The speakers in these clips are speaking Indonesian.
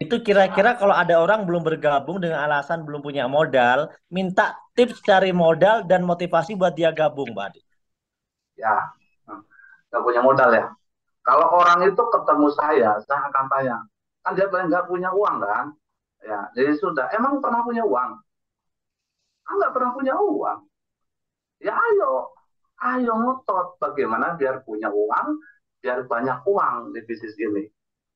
Itu kira-kira kalau ada orang belum bergabung dengan alasan belum punya modal, minta tips cari modal dan motivasi buat dia gabung, Pak Adi. Ya, nggak punya modal ya. Kalau orang itu ketemu saya akan tanya, kan dia paling nggak punya uang kan? Ya, jadi sudah. Emang pernah punya uang? Kan nggak pernah punya uang. Ya ayo ngotot. Bagaimana biar punya uang, biar banyak uang di bisnis ini.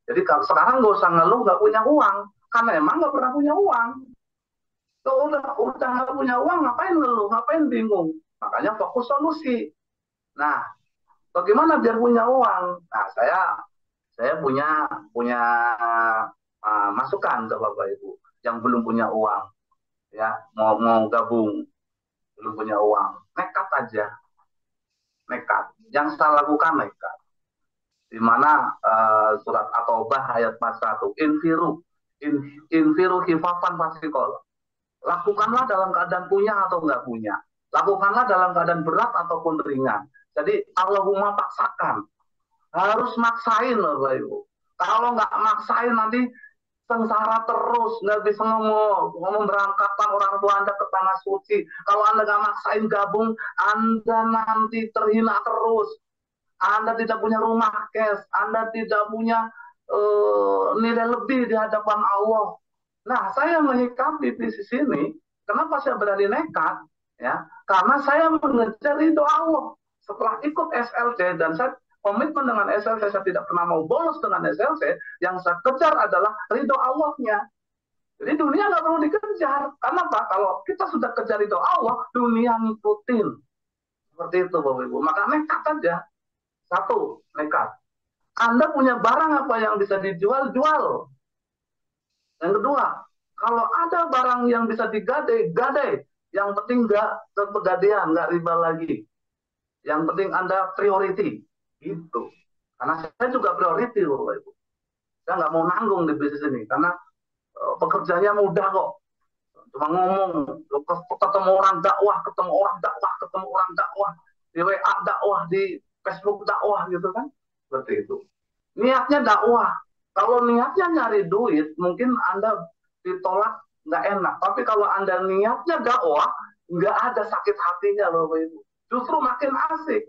Jadi kalau sekarang nggak usah ngeluh nggak punya uang, karena emang nggak pernah punya uang. Kalau udah nggak punya uang, ngapain ngeluh, ngapain bingung? Makanya fokus solusi. Nah, bagaimana biar punya uang? Nah, saya punya punya masukan ke Bapak Ibu yang belum punya uang, ya mau gabung belum punya uang, nekat aja, nekat. Yang saya lakukan nekat. Di mana surat At-Taubah ayat 41, infiru khifafan fasikol. Lakukanlah dalam keadaan punya atau nggak punya. Lakukanlah dalam keadaan berat ataupun ringan. Jadi Allahumma paksakan. Harus maksain loh Bapak Ibu. Kalau nggak maksain nanti sengsara terus, nggak bisa ngomong berangkatkan orang tua Anda ke tanah suci. Kalau Anda nggak maksain gabung, Anda nanti terhina terus. Anda tidak punya rumah cash, Anda tidak punya nilai lebih di hadapan Allah. Nah, saya menyikapi bisnis ini, kenapa saya berani nekat? Ya, karena saya mengejar itu Allah. Setelah ikut SLC dan saya komitmen dengan SLC, saya tidak pernah mau bolos dengan SLC. Yang saya kejar adalah ridho Allahnya. Jadi dunia nggak perlu dikejar. Karena apa? Kalau kita sudah kejar ridho Allah, dunia ngikutin. Seperti itu, Bapak Ibu. Maka nekat aja. Satu, nekat. Anda punya barang apa yang bisa dijual, jual. Yang kedua, kalau ada barang yang bisa digadai, gadai. Yang penting nggak kepegadean, nggak riba lagi. Yang penting Anda priority. Gitu. Karena saya juga priority, Bapak Ibu. Saya nggak mau nanggung di bisnis ini. Karena pekerjaannya mudah kok. Cuma ngomong, ketemu orang dakwah, ketemu orang dakwah, ketemu orang dakwah. Di WA dakwah, di Facebook dakwah gitu kan. Seperti itu. Niatnya dakwah. Kalau niatnya nyari duit, mungkin Anda ditolak nggak enak. Tapi kalau Anda niatnya dakwah, nggak ada sakit hatinya loh Bapak Ibu. Justru makin asik.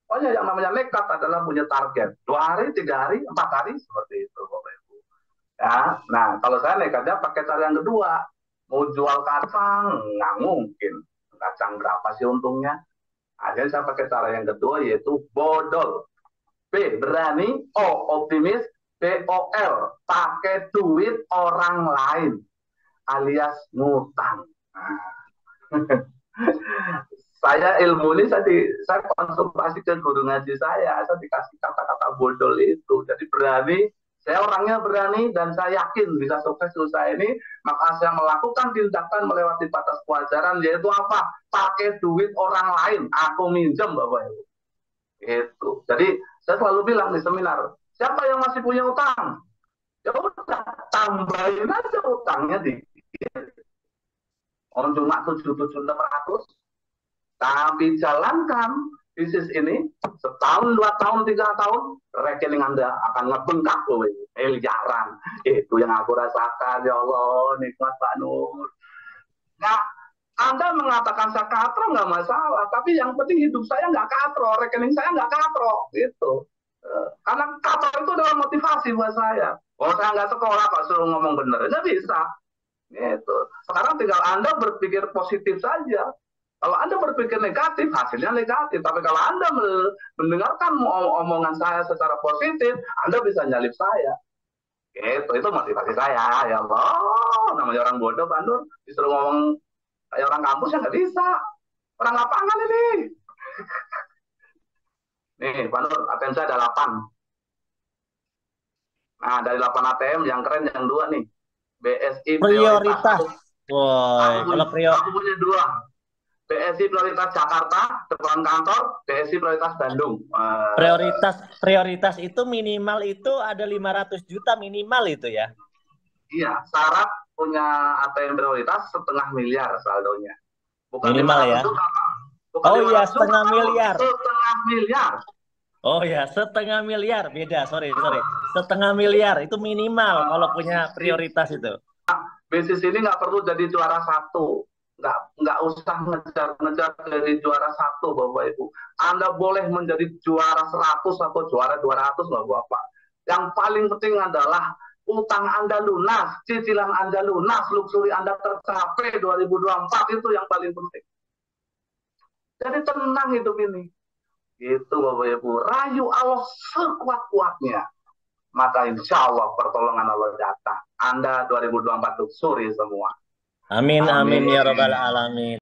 Pokoknya yang namanya nekat adalah punya target. 2 hari, 3 hari, 4 hari, seperti itu Bapak Ibu. Ya, nah kalau saya nekatnya pakai cara yang kedua. Mau jual kacang, nggak mungkin. Kacang berapa sih untungnya? Akhirnya saya pakai cara yang kedua yaitu bodol. B. Berani. O. Optimis. B. O. L. Pakai duit orang lain alias ngutang. Nah, saya ilmu ini saya konsultasi ke guru ngaji saya dikasih kata-kata bodol itu. Jadi berani, saya orangnya berani dan saya yakin bisa sukses usaha ini, maka saya melakukan tindakan melewati batas kewajaran yaitu apa? Pakai duit orang lain, aku minjem Bapak Ibu. Itu. Jadi saya selalu bilang di seminar, siapa yang masih punya utang? Ya udah, tambahin aja utangnya dikit. Orang cuma 7.700, tapi jalankan bisnis ini setahun, 2 tahun, 3 tahun, rekening Anda akan ngebengkak loh, miliaran. Itu yang aku rasakan, ya Allah, nikmat Pak Nur. Nah, Anda mengatakan saya katro nggak masalah, tapi yang penting hidup saya nggak katro, rekening saya nggak katro, gitu. Karena katro itu adalah motivasi buat saya. Oh, saya nggak sekolah kok suruh ngomong bener, nggak bisa. Gitu. Sekarang tinggal Anda berpikir positif saja. Kalau Anda berpikir negatif, hasilnya negatif. Tapi kalau Anda mendengarkan omongan saya secara positif, Anda bisa nyalip saya. Itu motivasi saya. Ya Allah, namanya orang bodoh, Pak Nur. Disuruh ngomong kayak orang kampus ya nggak bisa. Orang lapangan ini. Nih, Pak Nur, ATM saya ada 8. Nah, dari 8 ATM, yang keren yang 2 nih. BSI prioritas. Prioritas. Aku Woi, punya, aku punya 2. BSI prioritas Jakarta, depan kantor, BSI prioritas Bandung. prioritas prioritas itu minimal itu ada 500 juta minimal itu ya. Iya, syarat punya ATM prioritas 0,5 miliar saldonya. Bukan Minimal 500 ya. juta, Pak. Bukan Oh iya, 500 juta, setengah Pak. miliar. 0,5 miliar. Oh ya, setengah miliar beda. Sorry, sorry. Setengah miliar itu minimal kalau punya prioritas itu. Bisnis ini nggak perlu jadi juara satu, nggak usah ngejar-ngejar jadi juara satu, Bapak Ibu. Anda boleh menjadi juara 100 atau juara 200, nggak Bapak. Yang paling penting adalah utang Anda lunas, cicilan Anda lunas, luxury Anda tercapai 2024, itu yang paling penting. Jadi tenang hidup ini. Itu Bapak Ibu. Rayu Allah sekuat-kuatnya. Maka insya Allah pertolongan Allah datang. Anda 2024 luxury semua. Amin, amin Amin. ya robbal alamin.